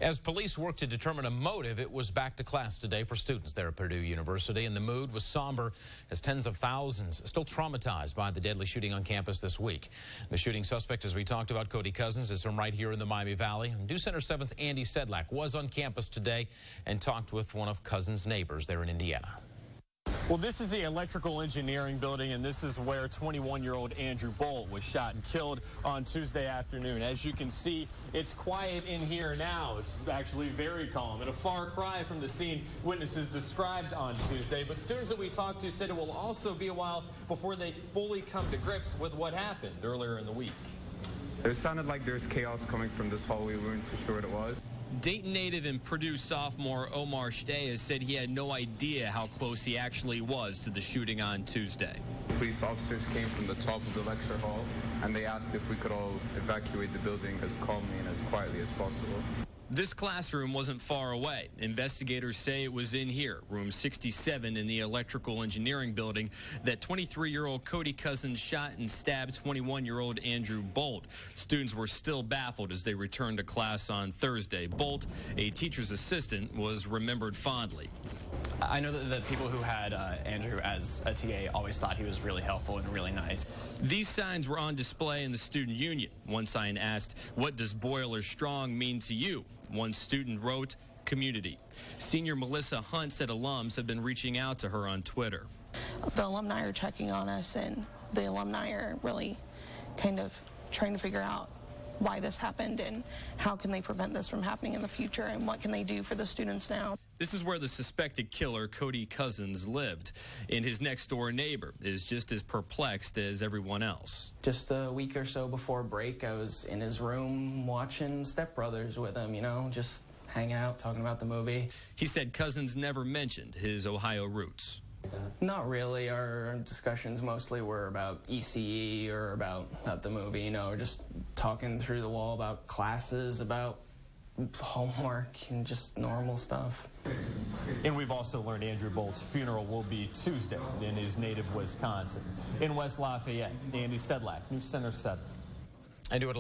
As police work to determine a motive, it was back to class today for students there at Purdue University, and the mood was somber as tens of thousands still traumatized by the deadly shooting on campus this week. The shooting suspect, as we talked about, Cody Cousins, is from right here in the Miami Valley. News Center 7's Andy Sedlak was on campus today and talked with one of Cousins' neighbors there in Indiana. Well, this is the electrical engineering building, and this is where 21-year-old Andrew Bolt was shot and killed on Tuesday afternoon. As you can see, it's quiet in here now. It's actually very calm and a far cry from the scene witnesses described on Tuesday. But students that we talked to said it will also be a while before they fully come to grips with what happened earlier in the week. It sounded like there's chaos coming from this hallway. We weren't too sure what it was. Dayton native and Purdue sophomore Omar Shtay has said he had no idea how close he actually was to the shooting on Tuesday. Police officers came from the top of the lecture hall, and they asked if we could all evacuate the building as calmly and as quietly as possible. This classroom wasn't far away. Investigators say it was in here, room 67 in the electrical engineering building, that 23-year-old Cody Cousins shot and stabbed 21-year-old Andrew Bolt. Students were still baffled as they returned to class on Thursday. Bolt, a teacher's assistant, was remembered fondly. I know that the people who had Andrew as a TA always thought he was really helpful and really nice. These signs were on display in the student union. One sign asked, "What does Boiler Strong mean to you?" One student wrote, "Community." Senior Melissa Hunt said alums have been reaching out to her on Twitter. The alumni are checking on us, and the alumni are really kind of trying to figure out why this happened and how can they prevent this from happening in the future and what can they do for the students now. This is where the suspected killer, Cody Cousins, lived. And his next-door neighbor is just as perplexed as everyone else. Just a week or so before break, I was in his room watching Step Brothers with him, just hanging out, talking about the movie. He said Cousins never mentioned his Ohio roots. Not really. Our discussions mostly were about ECE or about the movie, just talking through the wall about classes, about homework, and just normal stuff. And we've also learned Andrew Bolt's funeral will be Tuesday in his native Wisconsin. In West Lafayette, Andy Sedlak, News Center 7.